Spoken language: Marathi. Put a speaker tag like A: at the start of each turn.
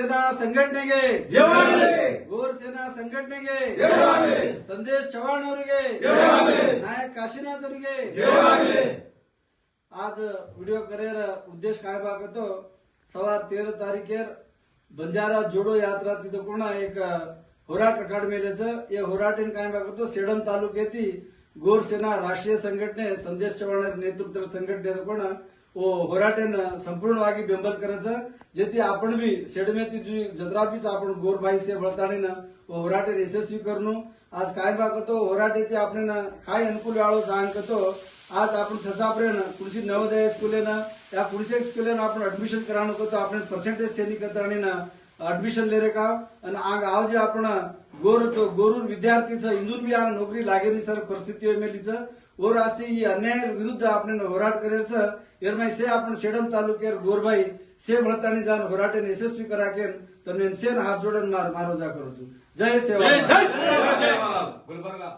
A: ಸೇನಾ ಸಂಘಟನೆಗೆ
B: ಜಯವಾಗಲಿ.
A: ಗೋರ್ ಸೇನಾ ಸಂಘಟನೆಗೆ
B: ಜಯವಾಗಲಿ.
A: संदेश चव्हाण ಅವರಿಗೆ
B: ಜಯವಾಗಲಿ.
A: नायक काशीनाथ ಅವರಿಗೆ
B: ಜಯವಾಗಲಿ.
A: आज व्हिडिओ करेर उद्देश काय बागतो 13 तारीखेर बंजारा जोडो यात्रा तिथं कोण एक होराट अकादमीचं हे होराटेन काय बागतो सेडम तालुक्यातील गोरसेना राष्ट्रीय संघटने संदेश चव्हाण नेतृत्व संघटने कोण होराटेन संपूर्णವಾಗಿ ಬೆಂಬಲ करायचं जेथे आपण बी सेडमेती जी जत्रापीच आपण गोरभाई से बळताणीनं होराटेन यशस्वी करणं आज काय बागतो होराटेचे आपण काय अनुकूल वाळो सांगतो आज आपण थसापर्यंत कृषी नवोदय स्कूलेनं या पुढच्या स्कूलेनं आपण ऍडमिशन करावं होतं आपण पर्सेंटेज सेनी करताना ऍडमिशन ले रे का आणि आज जे आपण गोरूर विद्यार्थीचं इंदूर बी आग नोकरी लागेली सर परिस्थिती मेलीचं और असते ही अन्याय विरुद्ध आपण होराट करायचं एरमाई से आपण सेडम तालुक्यात गोरबाई से भळताणी जाण होराटेन यशस्वी कराकेन तर सेन हात जोडून मारो जा करतो जय सेवा
B: जय गुलबर्गा.